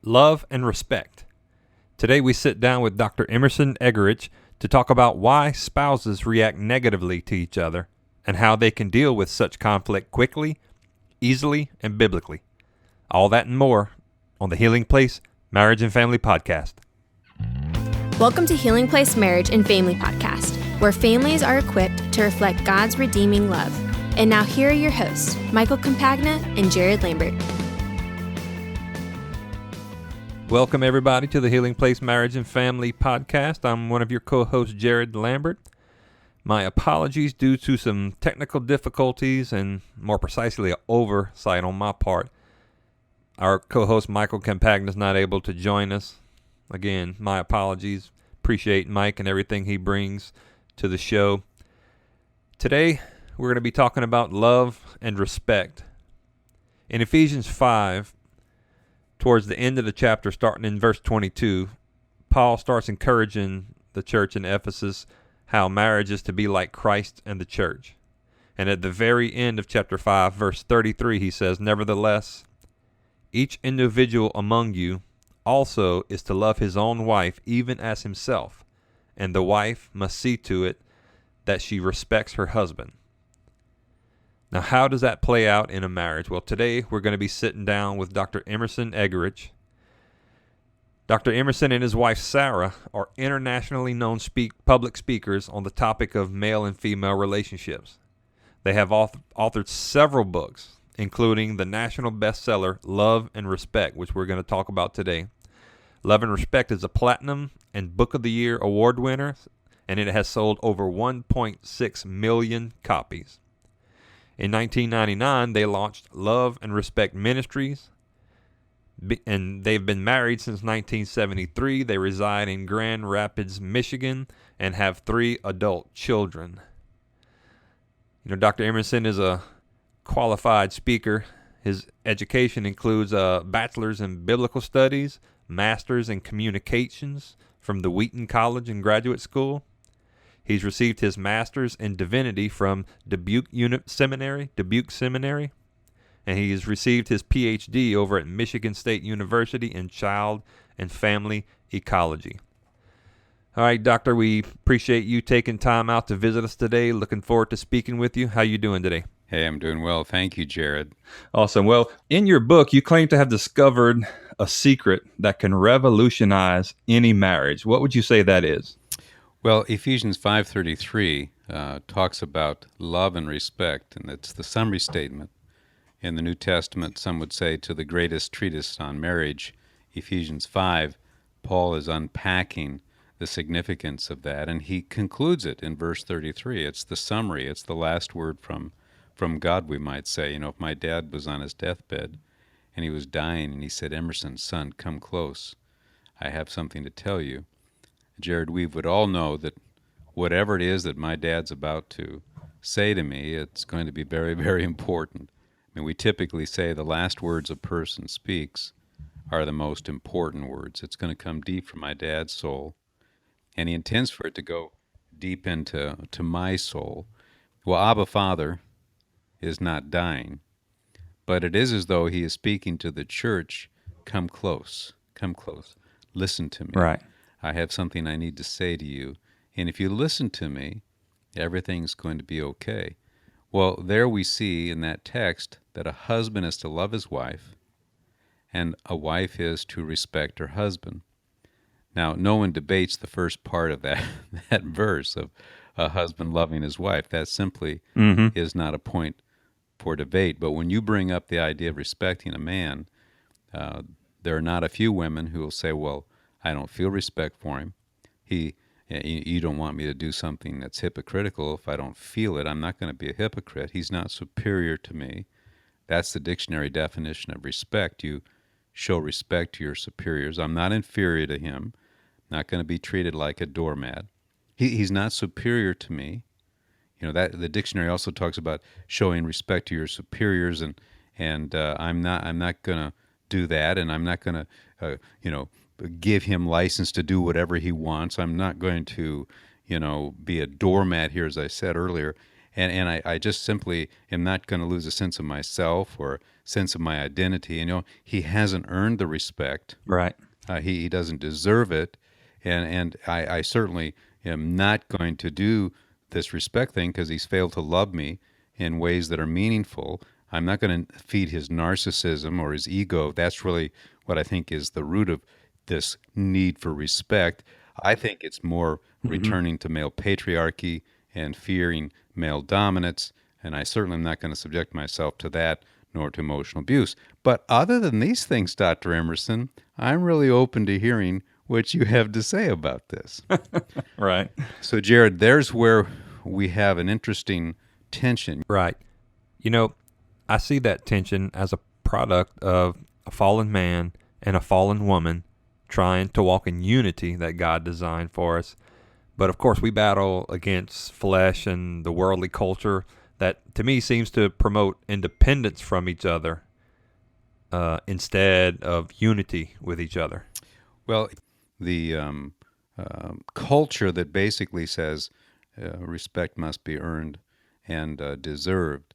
love and respect. Today we sit down with Dr. Emerson Eggerichs to talk about why spouses react negatively to each other and how they can deal with such conflict quickly, easily, and biblically. All that and more on the Healing Place Marriage and Family Podcast. Welcome to Healing Place Marriage and Family Podcast, where families are equipped to reflect God's redeeming love. And now here are your hosts, Michael Compagna and Jared Lambert. Welcome everybody to the Healing Place Marriage and Family Podcast. I'm one of your co-hosts, Jared Lambert. My apologies due to some technical difficulties and more precisely an oversight on my part. Our co-host Michael Compagna is not able to join us. Again, my apologies. Appreciate Mike and everything he brings to the show. Today, we're going to be talking about love and respect. In Ephesians 5, towards the end of the chapter, starting in verse 22, Paul starts encouraging the church in Ephesus how marriage is to be like Christ and the church. And at the very end of chapter 5, verse 33, he says, "Nevertheless, each individual among you also is to love his own wife even as himself, and the wife must see to it that she respects her husband." Now, how does that play out in a marriage? Well, today we're going to be sitting down with Dr. Emerson Eggerichs. Dr. Emerson and his wife Sarah are internationally known public speakers on the topic of male and female relationships. They have authored several books, including the national bestseller Love and Respect, which we're going to talk about today. Love and Respect is a Platinum and Book of the Year award winner, and it has sold over 1.6 million copies. In 1999, they launched Love and Respect Ministries, and they've been married since 1973. They reside in Grand Rapids, Michigan, and have 3 adult children. You know, Dr. Emerson is a qualified speaker. His education includes a bachelor's in biblical studies, master's in communications from the Wheaton College and Graduate School. He's received his master's in divinity from Dubuque Seminary, and he has received his PhD over at Michigan State University in child and family ecology. All right, Doctor, we appreciate you taking time out to visit us today. Looking forward to speaking with you. How you doing today? Hey, I'm doing well. Thank you, Jared. Awesome. Well, in your book, you claim to have discovered a secret that can revolutionize any marriage. What would you say that is? Well, Ephesians 5:33 talks about love and respect, and it's the summary statement. In the New Testament, some would say to the greatest treatise on marriage, Ephesians 5, Paul is unpacking the significance of that, and he concludes it in verse 33. It's the summary. It's the last word from God, we might say. You know, if my dad was on his deathbed and he was dying and he said, "Emerson, son, come close. I have something to tell you." Jared, we would all know that whatever it is that my dad's about to say to me, it's going to be very, very important. I mean, we typically say the last words a person speaks are the most important words. It's going to come deep from my dad's soul, and he intends for it to go deep into my soul. Well, Abba Father is not dying, but it is as though he is speaking to the church, come close, listen to me. Right. I have something I need to say to you, and if you listen to me, everything's going to be okay. Well, there we see in that text that a husband is to love his wife, and a wife is to respect her husband. Now, no one debates the first part of that verse of a husband loving his wife. That simply is not a point for debate. But when you bring up the idea of respecting a man, there are not a few women who will say, well, I don't feel respect for him. You don't want me to do something that's hypocritical. If I don't feel it, I'm not going to be a hypocrite. He's not superior to me. That's the dictionary definition of respect. You show respect to your superiors. I'm not inferior to him. Not going to be treated like a doormat. He's not superior to me. You know, that the dictionary also talks about showing respect to your superiors, and I'm not going to do that, and I'm not going to give him license to do whatever he wants. I'm not going to, be a doormat here, as I said earlier. And I just simply am not going to lose a sense of myself or sense of my identity. And, he hasn't earned the respect. Right. He doesn't deserve it. And I certainly am not going to do this respect thing because he's failed to love me in ways that are meaningful. I'm not going to feed his narcissism or his ego. That's really what I think is the root of this need for respect. I think it's more returning to male patriarchy and fearing male dominance, and I certainly am not going to subject myself to that nor to emotional abuse. But other than these things, Dr. Emerson, I'm really open to hearing what you have to say about this. Right. So, Jared, there's where we have an interesting tension. Right. I see that tension as a product of a fallen man and a fallen woman trying to walk in unity that God designed for us. But of course, we battle against flesh and the worldly culture that, to me, seems to promote independence from each other instead of unity with each other. Well, the culture that basically says respect must be earned and deserved.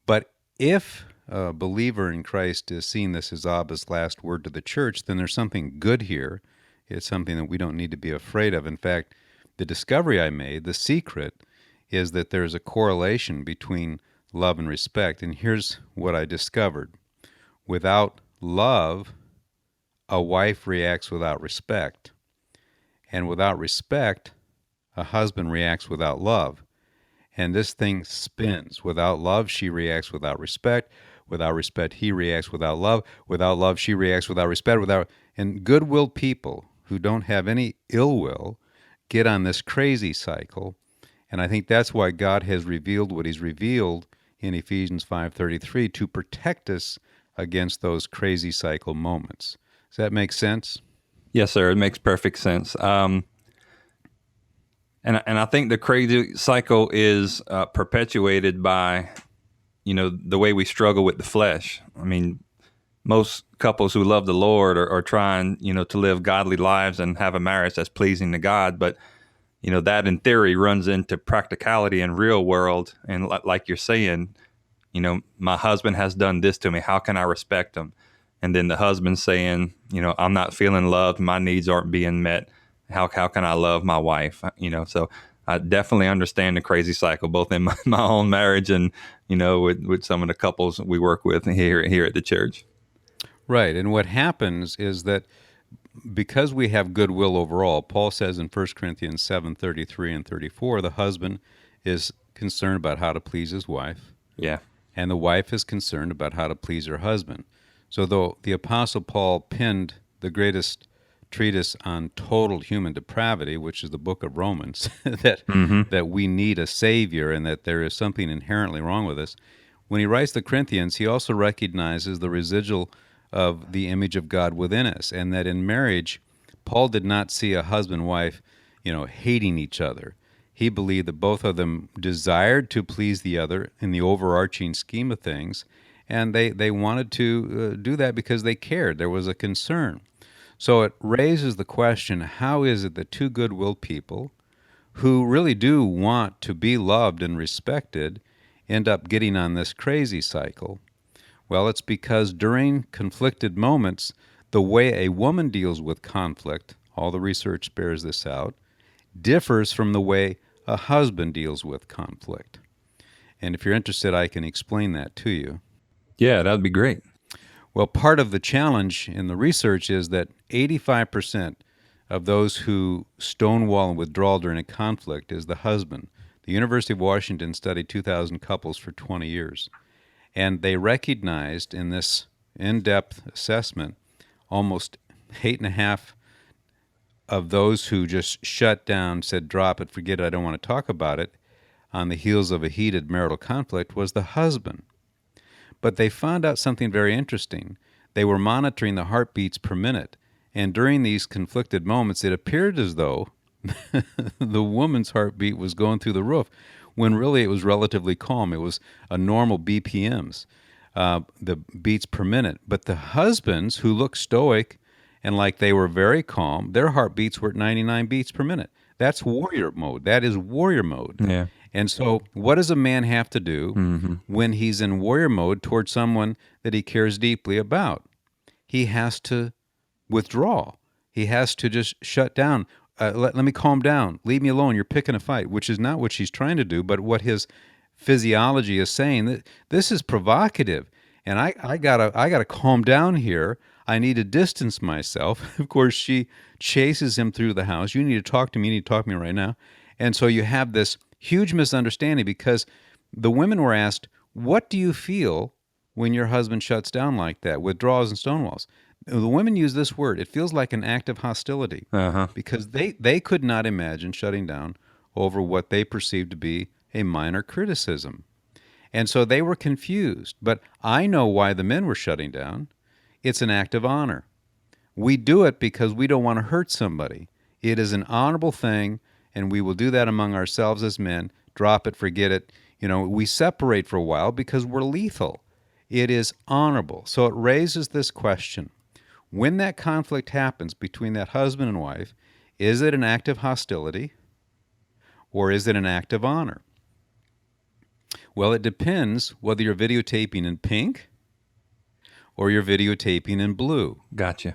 But if a believer in Christ is seeing this as Abba's last word to the church, then there's something good here. It's something that we don't need to be afraid of. In fact, the discovery I made, the secret, is that there's a correlation between love and respect. And here's what I discovered. Without love, a wife reacts without respect. And without respect, a husband reacts without love. And this thing spins. Without love, she reacts without respect. Without respect, he reacts without love. Without love, she reacts without respect. And good-willed people who don't have any ill will get on this crazy cycle. And I think that's why God has revealed what he's revealed in Ephesians 5:33 to protect us against those crazy cycle moments. Does that make sense? Yes, sir. It makes perfect sense. And I think the crazy cycle is perpetuated by, the way we struggle with the flesh. I mean, most couples who love the Lord are trying, to live godly lives and have a marriage that's pleasing to God. But, that in theory runs into practicality in real world. And like you're saying, my husband has done this to me. How can I respect him? And then the husband saying, I'm not feeling loved. My needs aren't being met. How can I love my wife? So I definitely understand the crazy cycle, both in my own marriage and, with some of the couples we work with here at the church. Right. And what happens is that because we have goodwill overall, Paul says in 1 Corinthians 7:33 and 34, the husband is concerned about how to please his wife. Yeah. And the wife is concerned about how to please her husband. So though the Apostle Paul penned the greatest treatise on total human depravity, which is the book of Romans, that we need a Savior and that there is something inherently wrong with us, when he writes the Corinthians, he also recognizes the residual of the image of God within us, and that in marriage, Paul did not see a husband-wife, hating each other. He believed that both of them desired to please the other in the overarching scheme of things, and they wanted to do that because they cared. There was a concern. So it raises the question, how is it that two good-willed people who really do want to be loved and respected end up getting on this crazy cycle? Well, it's because during conflicted moments, the way a woman deals with conflict, all the research bears this out, differs from the way a husband deals with conflict. And if you're interested, I can explain that to you. Yeah, that would be great. Well, part of the challenge in the research is that 85% of those who stonewall and withdraw during a conflict is the husband. The University of Washington studied 2,000 couples for 20 years. And they recognized in this in-depth assessment almost 8.5 of those who just shut down, said, drop it, forget it, I don't want to talk about it, on the heels of a heated marital conflict was the husband. But they found out something very interesting. They were monitoring the heartbeats per minute, and during these conflicted moments, it appeared as though the woman's heartbeat was going through the roof, when really it was relatively calm. It was a normal BPMs, the beats per minute. But the husbands, who looked stoic and like they were very calm, their heartbeats were at 99 beats per minute. That's warrior mode. That is warrior mode. Yeah. And so what does a man have to do when he's in warrior mode towards someone that he cares deeply about? He has to withdraw. He has to just shut down. Let me calm down. Leave me alone. You're picking a fight, which is not what she's trying to do, but what his physiology is saying. That this is provocative, and I gotta calm down here. I need to distance myself. Of course, she chases him through the house. You need to talk to me. You need to talk to me right now. And so you have this huge misunderstanding because the women were asked, "What do you feel when your husband shuts down like that, withdraws and stonewalls?" The women use this word. It feels like an act of hostility because they could not imagine shutting down over what they perceived to be a minor criticism. And so they were confused. But I know why the men were shutting down. It's an act of honor. We do it because we don't want to hurt somebody. It is an honorable thing, and we will do that among ourselves as men. Drop it, forget it. We separate for a while because we're lethal. It is honorable. So it raises this question. When that conflict happens between that husband and wife, is it an act of hostility or is it an act of honor? Well, it depends whether you're videotaping in pink or you're videotaping in blue. Gotcha.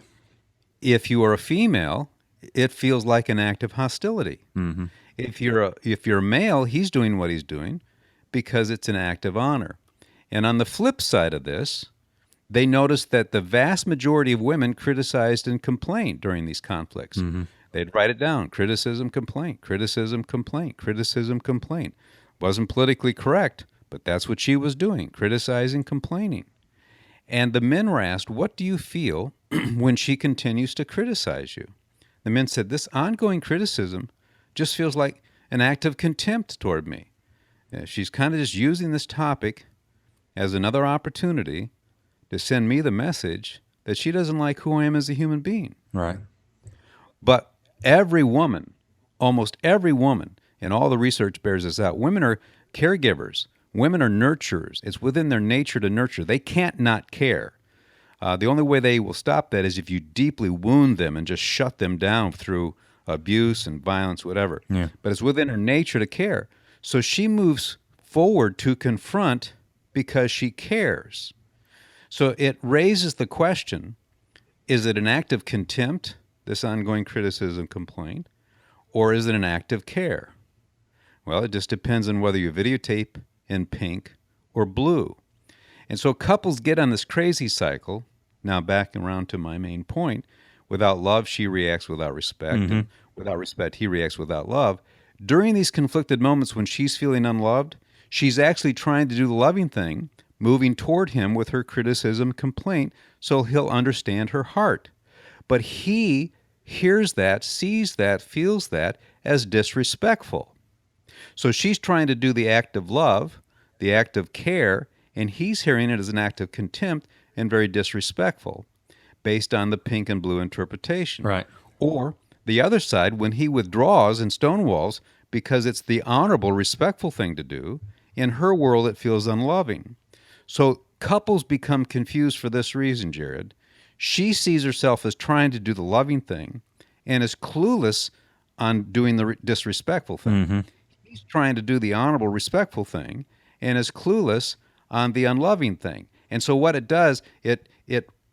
If you are a female, it feels like an act of hostility. Mm-hmm. If you're a male, he's doing what he's doing because it's an act of honor. And on the flip side of this, they noticed that the vast majority of women criticized and complained during these conflicts. Mm-hmm. They'd write it down: criticism, complaint, criticism, complaint, criticism, complaint. Wasn't politically correct, but that's what she was doing, criticizing, complaining. And the men were asked, what do you feel when she continues to criticize you? The men said, this ongoing criticism just feels like an act of contempt toward me. She's kind of just using this topic as another opportunity to send me the message that she doesn't like who I am as a human being. Right. But every woman, almost every woman, and all the research bears this out, women are caregivers. Women are nurturers. It's within their nature to nurture. They can't not care. The only way they will stop that is if you deeply wound them and just shut them down through abuse and violence, whatever. Yeah. But it's within her nature to care. So she moves forward to confront because she cares. So it raises the question, is it an act of contempt, this ongoing criticism, complaint, or is it an act of care? Well, it just depends on whether you videotape in pink or blue. And so couples get on this crazy cycle. Now back around to my main point. Without love, she reacts without respect. Mm-hmm. And without respect, he reacts without love. During these conflicted moments when she's feeling unloved, she's actually trying to do the loving thing, moving toward him with her criticism, complaint, so he'll understand her heart. But he hears that, sees that, feels that as disrespectful. So she's trying to do the act of love, the act of care, and he's hearing it as an act of contempt and very disrespectful based on the pink and blue interpretation. Right. Or the other side, when he withdraws and stonewalls because it's the honorable, respectful thing to do, in her world it feels unloving. So couples become confused for this reason, Jared. She sees herself as trying to do the loving thing and is clueless on doing the disrespectful thing. Mm-hmm. He's trying to do the honorable, respectful thing and is clueless on the unloving thing. And so what it does, it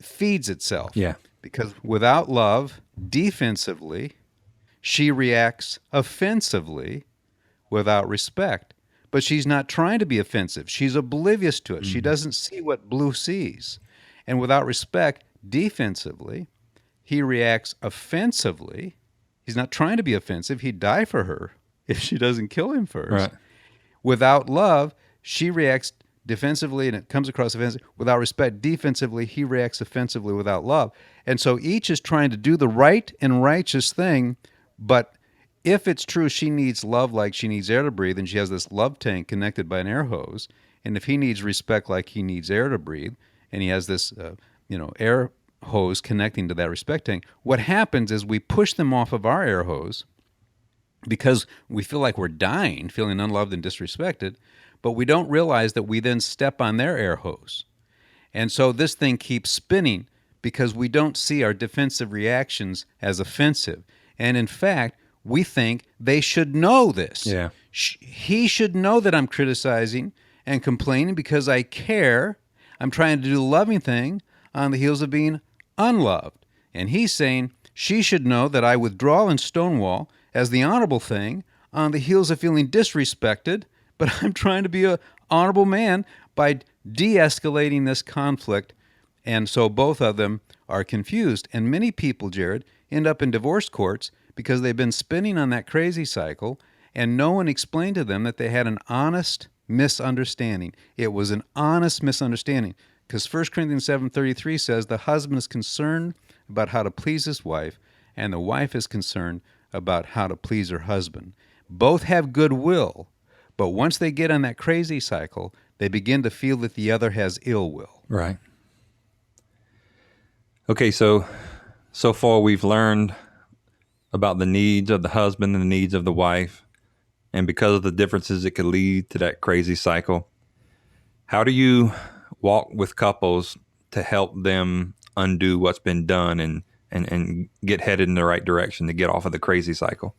feeds itself. Yeah. Because without love, defensively, she reacts offensively without respect. But she's not trying to be offensive. She's oblivious to it. Mm-hmm. She doesn't see what blue sees. And without respect, defensively, he reacts offensively. He's not trying to be offensive. He'd die for her if she doesn't kill him first. Right. Without love, she reacts defensively and it comes across offensive. Without respect, defensively, he reacts offensively without love. And so each is trying to do the right and righteous thing, but if it's true she needs love like she needs air to breathe, and she has this love tank connected by an air hose, and if he needs respect like he needs air to breathe, and he has this air hose connecting to that respect tank, what happens is we push them off of our air hose because we feel like we're dying, feeling unloved and disrespected, but we don't realize that we then step on their air hose. And so this thing keeps spinning because we don't see our defensive reactions as offensive. And in fact, we think they should know this. Yeah. He should know that I'm criticizing and complaining because I care. I'm trying to do the loving thing on the heels of being unloved. And he's saying she should know that I withdraw and stonewall as the honorable thing on the heels of feeling disrespected, but I'm trying to be an honorable man by de-escalating this conflict. And so both of them are confused. And many people, Jared, end up in divorce courts because they've been spinning on that crazy cycle, and no one explained to them that they had an honest misunderstanding. It was an honest misunderstanding. Because 1 Corinthians 7:33 says the husband is concerned about how to please his wife, and the wife is concerned about how to please her husband. Both have goodwill, but once they get on that crazy cycle, they begin to feel that the other has ill will. Right. Okay, so far we've learned about the needs of the husband and the needs of the wife, and because of the differences, it could lead to that crazy cycle. How do you walk with couples to help them undo what's been done and get headed in the right direction to get off of the crazy cycle?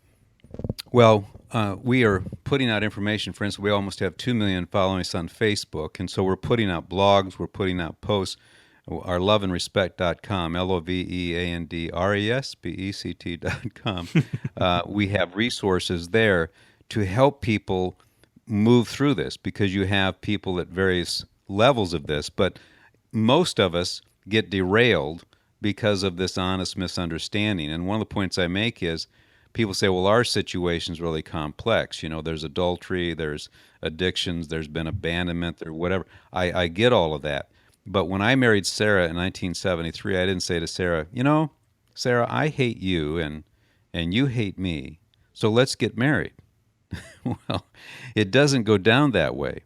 Well, we are putting out information. For instance, we almost have 2 million following us on Facebook, and so we're putting out blogs, we're putting out posts. Our loveandrespect.com, loveandrespect.com. We have resources there to help people move through this, because you have people at various levels of this, but most of us get derailed because of this honest misunderstanding. And one of the points I make is people say, well, our situation's really complex. You know, there's adultery, there's addictions, there's been abandonment, or whatever. I get all of that. But when I married Sarah in 1973, I didn't say to Sarah, you know, Sarah, I hate you and you hate me, so let's get married. Well, it doesn't go down that way.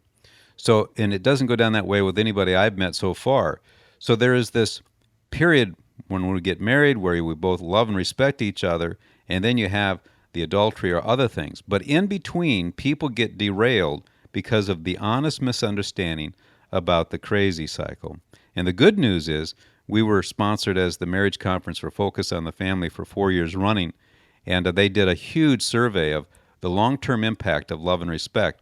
So, and it doesn't go down that way with anybody I've met so far. So there is this period when we get married where we both love and respect each other, and then you have the adultery or other things. But in between, people get derailed because of the honest misunderstanding about the crazy cycle. And the good news is we were sponsored as the Marriage Conference for Focus on the Family for 4 years running, and they did a huge survey of the long-term impact of love and respect.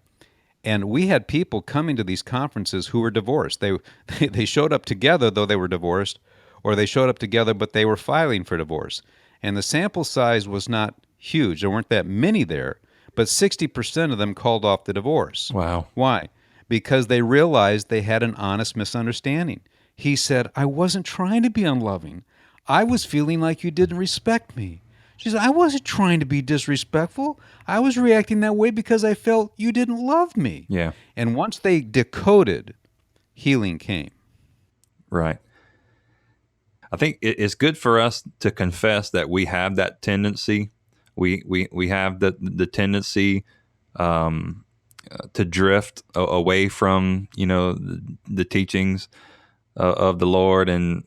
And we had people coming to these conferences who were divorced. They showed up together, though they were divorced, or they showed up together, but they were filing for divorce. And the sample size was not huge. There weren't that many there, but 60% of them called off the divorce. Wow. Why? Because they realized they had an honest misunderstanding. He said, I wasn't trying to be unloving. I was feeling like you didn't respect me. She said, I wasn't trying to be disrespectful. I was reacting that way because I felt you didn't love me. Yeah. And once they decoded, healing came. Right. I think it's good for us to confess that we have that tendency. We have the tendency to drift away from, the teachings of the Lord, and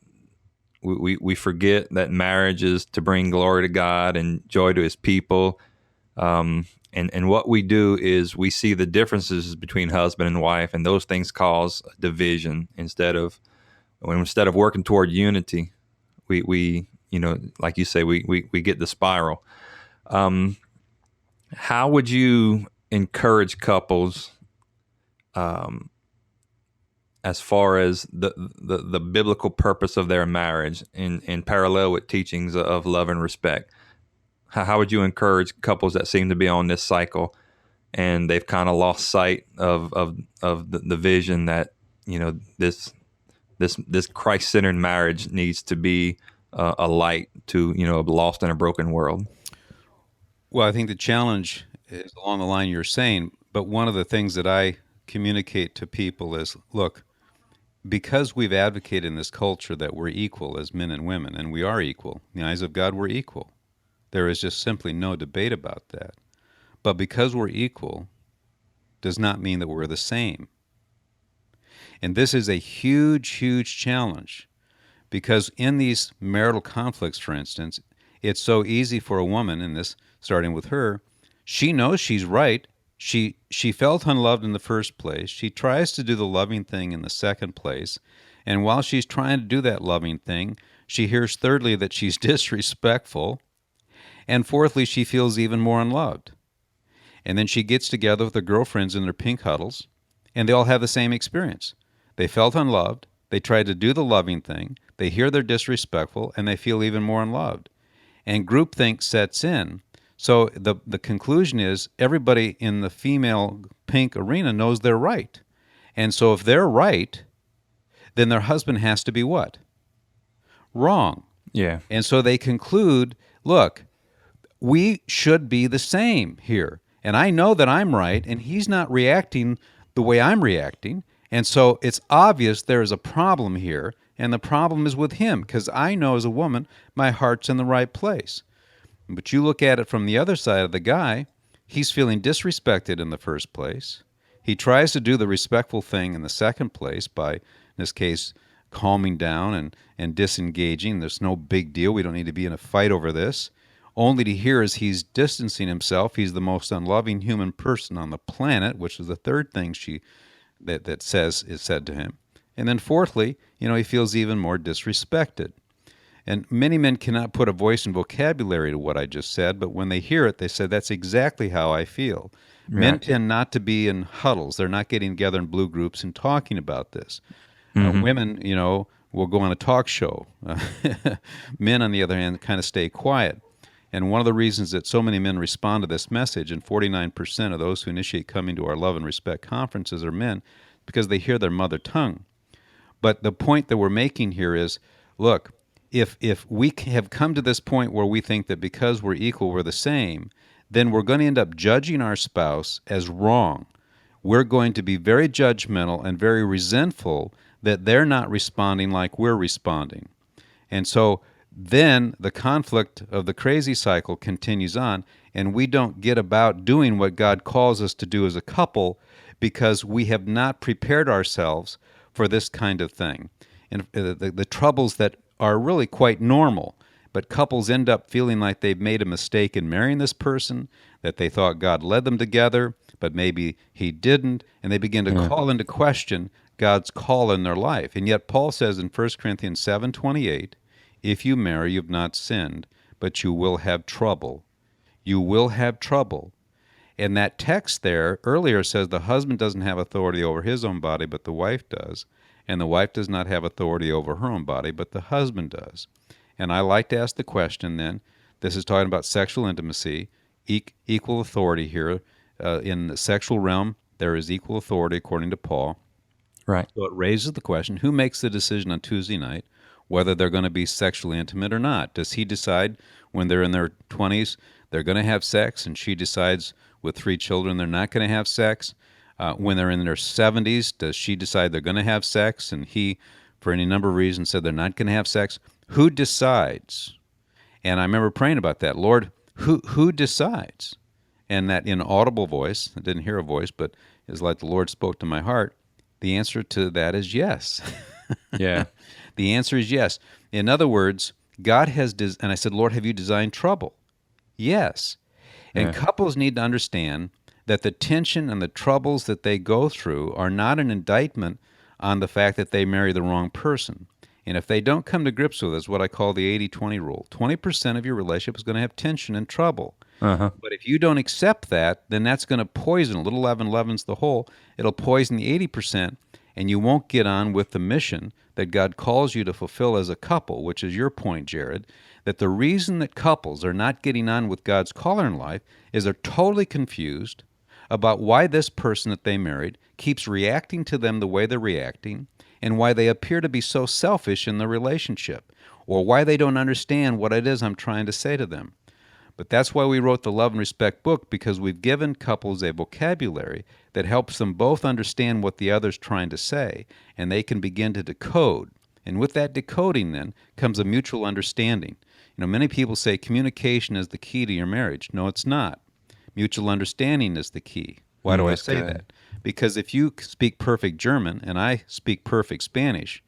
we forget that marriage is to bring glory to God and joy to His people. And what we do is we see the differences between husband and wife, and those things cause division instead of working toward unity. We like you say, we get the spiral. How would you encourage couples as far as the biblical purpose of their marriage in parallel with teachings of love and respect? How would you encourage couples that seem to be on this cycle and they've kind of lost sight of the vision that, this Christ-centered marriage needs to be a light to, a lost and a broken world? Well, I think the challenge is along the line you're saying, but one of the things that I communicate to people is, look, because we've advocated in this culture that we're equal as men and women, and we are equal, in the eyes of God we're equal. There is just simply no debate about that. But because we're equal does not mean that we're the same. And this is a huge, huge challenge, because in these marital conflicts, for instance, it's so easy for a woman, in this, starting with her, she knows she's right. She felt unloved in the first place. She tries to do the loving thing in the second place. And while she's trying to do that loving thing, she hears thirdly that she's disrespectful. And fourthly, she feels even more unloved. And then she gets together with her girlfriends in their pink huddles, and they all have the same experience. They felt unloved. They tried to do the loving thing. They hear they're disrespectful, and they feel even more unloved. And groupthink sets in. So the conclusion is everybody in the female pink arena knows they're right. And so if they're right, then their husband has to be what? Wrong. Yeah. And so they conclude, look, we should be the same here. And I know that I'm right, and he's not reacting the way I'm reacting. And so it's obvious there is a problem here, and the problem is with him, because I know as a woman, my heart's in the right place. But you look at it from the other side of the guy, he's feeling disrespected in the first place. He tries to do the respectful thing in the second place by, in this case, calming down and disengaging. There's no big deal. We don't need to be in a fight over this. Only to hear as he's distancing himself, he's the most unloving human person on the planet, which is the third thing that is said to him. And then fourthly, he feels even more disrespected. And many men cannot put a voice and vocabulary to what I just said, but when they hear it, they say, that's exactly how I feel. Right. Men tend not to be in huddles. They're not getting together in blue groups and talking about this. Women, will go on a talk show. Men, on the other hand, kind of stay quiet. And one of the reasons that so many men respond to this message, and 49% of those who initiate coming to our Love and Respect conferences are men, because they hear their mother tongue. But the point that we're making here is, look, if we have come to this point where we think that because we're equal, we're the same, then we're going to end up judging our spouse as wrong. We're going to be very judgmental and very resentful that they're not responding like we're responding. And so then the conflict of the crazy cycle continues on, and we don't get about doing what God calls us to do as a couple because we have not prepared ourselves for this kind of thing. And the troubles that are really quite normal, but couples end up feeling like they've made a mistake in marrying this person, that they thought God led them together, but maybe he didn't, and they begin to call into question God's call in their life. And yet Paul says in 1 Corinthians 7:28, if you marry, you've not sinned, but you will have trouble. You will have trouble. And that text there earlier says the husband doesn't have authority over his own body, but the wife does. And the wife does not have authority over her own body, but the husband does. And I like to ask the question then, this is talking about sexual intimacy, equal authority here. In the sexual realm, there is equal authority according to Paul. Right. So it raises the question, who makes the decision on Tuesday night whether they're going to be sexually intimate or not? Does he decide when they're in their 20s they're going to have sex, and she decides with 3 children they're not going to have sex? When they're in their 70s, does she decide they're going to have sex, and he, for any number of reasons, said they're not going to have sex? Who decides? And I remember praying about that. Lord, who decides? And that inaudible voice, I didn't hear a voice, but it was like the Lord spoke to my heart. The answer to that is yes. Yeah. The answer is yes. In other words, God has, and I said, Lord, have you designed trouble? Yes. And couples need to understand that the tension and the troubles that they go through are not an indictment on the fact that they marry the wrong person. And if they don't come to grips with it, it's what I call the 80-20 rule. 20% of your relationship is going to have tension and trouble. But if you don't accept that, then that's going to poison. A little leaven leavens the whole. It'll poison the 80%, and you won't get on with the mission that God calls you to fulfill as a couple, which is your point, Jared, that the reason that couples are not getting on with God's call in life is they're totally confused about why this person that they married keeps reacting to them the way they're reacting, and why they appear to be so selfish in the relationship, or why they don't understand what it is I'm trying to say to them. But that's why we wrote the Love and Respect book, because we've given couples a vocabulary that helps them both understand what the other's trying to say, and they can begin to decode. And with that decoding then comes a mutual understanding. Many people say communication is the key to your marriage. No, it's not. Mutual understanding is the key. Why do I say that? Because if you speak perfect German and I speak perfect Spanish,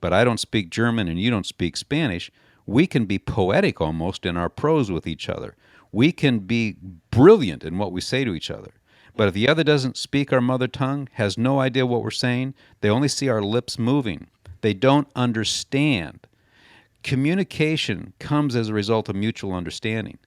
but I don't speak German and you don't speak Spanish, we can be poetic almost in our prose with each other. We can be brilliant in what we say to each other. But if the other doesn't speak our mother tongue, has no idea what we're saying, they only see our lips moving. They don't understand. Communication comes as a result of mutual understanding.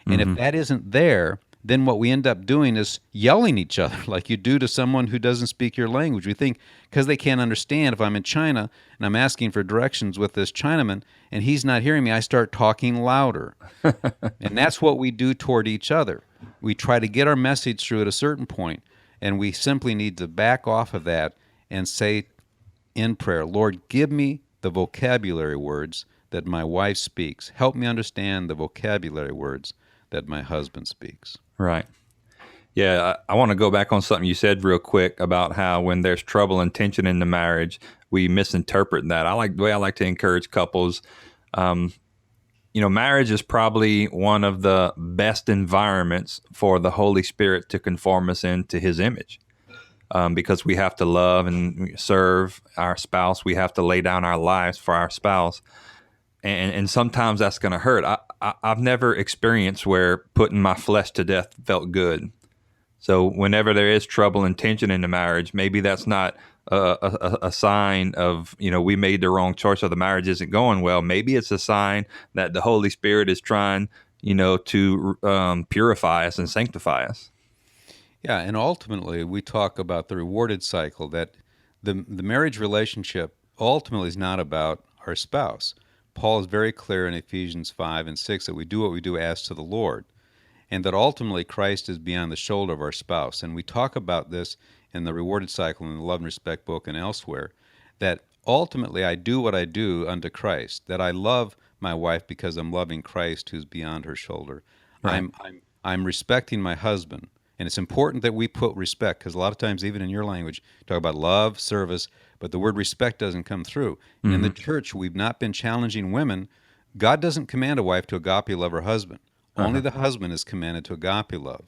And if that isn't there, then what we end up doing is yelling at each other like you do to someone who doesn't speak your language. We think because they can't understand, if I'm in China and I'm asking for directions with this Chinaman and he's not hearing me, I start talking louder. And that's what we do toward each other. We try to get our message through at a certain point, and we simply need to back off of that and say in prayer, Lord, give me the vocabulary words that my wife speaks. Help me understand the vocabulary words that my husband speaks. Right. Yeah, I want to go back on something you said real quick about how when there's trouble and tension in the marriage, we misinterpret that. The way I like to encourage couples. Marriage is probably one of the best environments for the Holy Spirit to conform us into His image, because we have to love and serve our spouse. We have to lay down our lives for our spouse. And sometimes that's going to hurt. I've never experienced where putting my flesh to death felt good. So whenever there is trouble and tension in the marriage, maybe that's not a sign of, we made the wrong choice or the marriage isn't going well. Maybe it's a sign that the Holy Spirit is trying, to purify us and sanctify us. Yeah, and ultimately we talk about the rewarded cycle, that the marriage relationship ultimately is not about our spouse. Paul is very clear in Ephesians 5 and 6 that we do what we do as to the Lord, and that ultimately Christ is beyond the shoulder of our spouse. And we talk about this in the Rewarded Cycle in the Love and Respect book and elsewhere, that ultimately I do what I do unto Christ, that I love my wife because I'm loving Christ who's beyond her shoulder. Right. I'm respecting my husband. And it's important that we put respect, because a lot of times, even in your language, you talk about love, service, but the word respect doesn't come through. And in the church, we've not been challenging women. God doesn't command a wife to agape love her husband. Only the husband is commanded to agape love.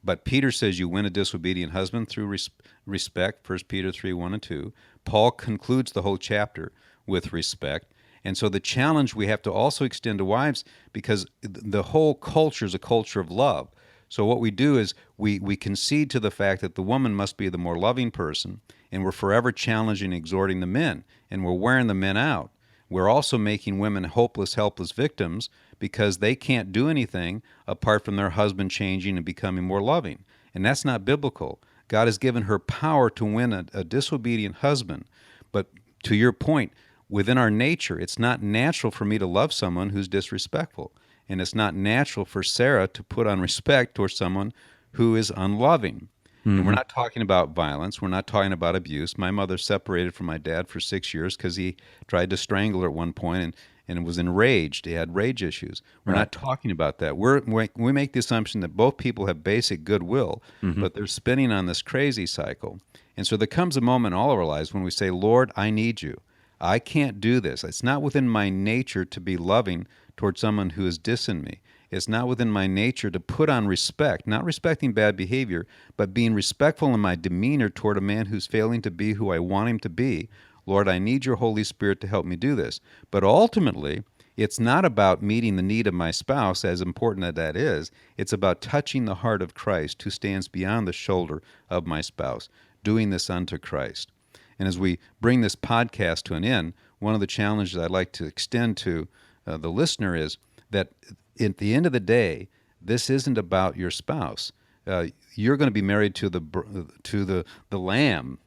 But Peter says you win a disobedient husband through respect, 1 Peter 3, 1 and 2. Paul concludes the whole chapter with respect. And so the challenge we have to also extend to wives, because the whole culture is a culture of love. So what we do is we concede to the fact that the woman must be the more loving person, and we're forever challenging and exhorting the men, and we're wearing the men out. We're also making women hopeless, helpless victims because they can't do anything apart from their husband changing and becoming more loving. And that's not biblical. God has given her power to win a disobedient husband. But to your point, within our nature, it's not natural for me to love someone who's disrespectful. And it's not natural for Sarah to put on respect towards someone who is unloving. And we're not talking about violence. We're not talking about abuse. My mother separated from my dad for 6 years because he tried to strangle her at one point and was enraged. He had rage issues. We're not talking about that. We make the assumption that both people have basic goodwill, but they're spinning on this crazy cycle. And so there comes a moment in all of our lives when we say, Lord, I need you. I can't do this. It's not within my nature to be loving towards someone who is dissing me. It's not within my nature to put on respect, not respecting bad behavior, but being respectful in my demeanor toward a man who's failing to be who I want him to be. Lord, I need your Holy Spirit to help me do this. But ultimately, it's not about meeting the need of my spouse, as important as that is. It's about touching the heart of Christ, who stands beyond the shoulder of my spouse, doing this unto Christ. And as we bring this podcast to an end, one of the challenges I'd like to extend to the listener is that at the end of the day, this isn't about your spouse. You're going to be married to the Lamb.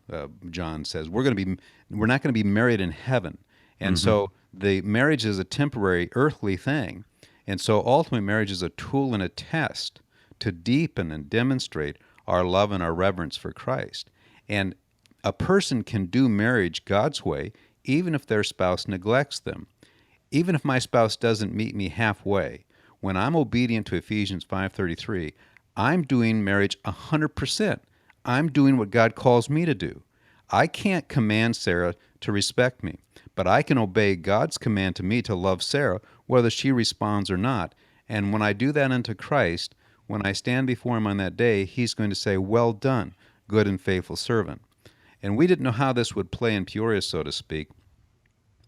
John says we're not going to be married in heaven, and so the marriage is a temporary earthly thing, and so ultimately marriage is a tool and a test to deepen and demonstrate our love and our reverence for Christ. And a person can do marriage God's way even if their spouse neglects them. Even if my spouse doesn't meet me halfway, when I'm obedient to Ephesians 5:33, I'm doing marriage 100%. I'm doing what God calls me to do. I can't command Sarah to respect me, but I can obey God's command to me to love Sarah, whether she responds or not. And when I do that unto Christ, when I stand before him on that day, he's going to say, well done, good and faithful servant. And we didn't know how this would play in Peoria, so to speak,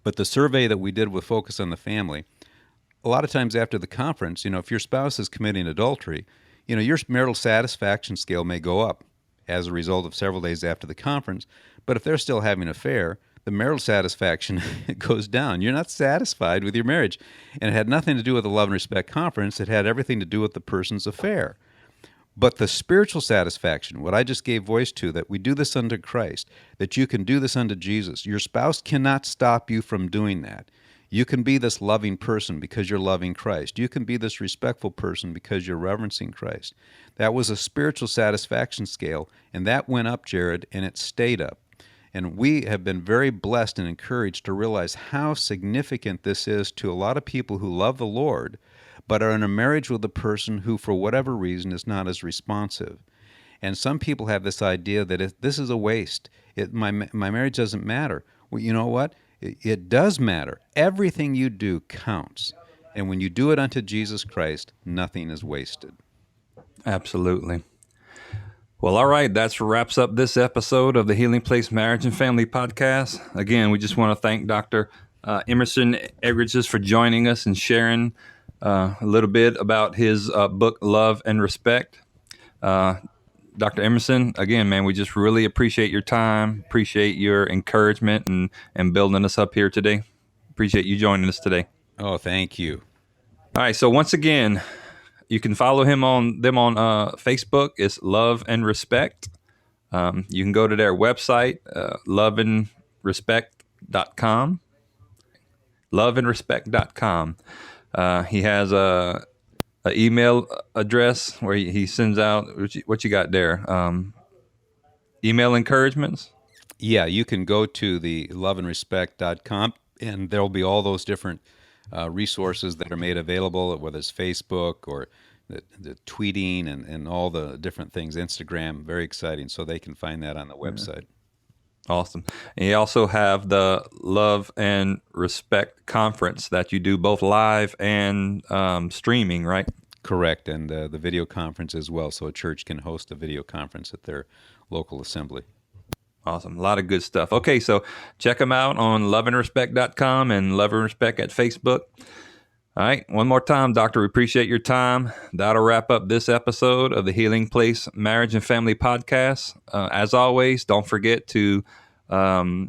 but the survey that we did with Focus on the Family, a lot of times after the conference, if your spouse is committing adultery, your marital satisfaction scale may go up as a result of several days after the conference. But if they're still having an affair, the marital satisfaction goes down. You're not satisfied with your marriage. And it had nothing to do with the Love and Respect Conference. It had everything to do with the person's affair. But the spiritual satisfaction, what I just gave voice to, that we do this unto Christ, that you can do this unto Jesus. Your spouse cannot stop you from doing that. You can be this loving person because you're loving Christ. You can be this respectful person because you're reverencing Christ. That was a spiritual satisfaction scale, and that went up, Jared, and it stayed up. And we have been very blessed and encouraged to realize how significant this is to a lot of people who love the Lord, but are in a marriage with a person who, for whatever reason, is not as responsive. And some people have this idea that this is a waste. My marriage doesn't matter. Well, you know what? It does matter. Everything you do counts. And when you do it unto Jesus Christ, nothing is wasted. Absolutely. Well, all right. That wraps up this episode of the Healing Place Marriage and Family Podcast. Again, we just want to thank Dr. Emerson Eggerichs for joining us and sharing a little bit about his book, Love and Respect. Dr. Emerson, again, man, we just really appreciate your time, appreciate your encouragement and building us up here today. Appreciate you joining us today. Oh, thank you. All right. So once again, you can follow them on Facebook. It's Love and Respect. You can go to their website, loveandrespect.com. Loveandrespect.com. He has a email address where he sends out what you got there. Email encouragements. Yeah, you can go to the loveandrespect.com, and there'll be all those different resources that are made available, whether it's Facebook or the tweeting and all the different things, Instagram, very exciting. So they can find that on the website. Awesome. And you also have the Love and Respect Conference that you do both live and streaming, right? Correct. And the video conference as well. So a church can host a video conference at their local assembly. Awesome. A lot of good stuff. Okay, so check them out on loveandrespect.com and Love and Respect at Facebook. All right. One more time, Doctor, we appreciate your time. That'll wrap up this episode of the Healing Place Marriage and Family Podcast. As always, don't forget to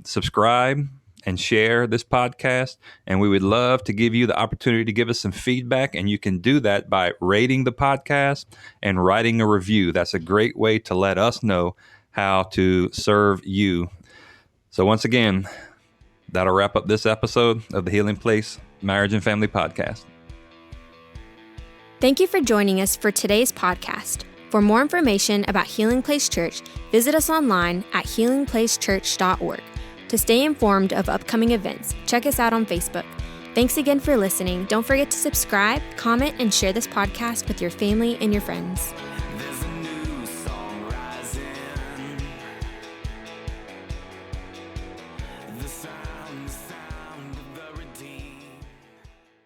subscribe and share this podcast. And we would love to give you the opportunity to give us some feedback. And you can do that by rating the podcast and writing a review. That's a great way to let us know how to serve you. So once again, that'll wrap up this episode of the Healing Place Marriage and Family Podcast. Thank you for joining us for today's podcast. For more information about Healing Place Church, visit us online at healingplacechurch.org. To stay informed of upcoming events, check us out on Facebook. Thanks again for listening. Don't forget to subscribe, comment, and share this podcast with your family and your friends.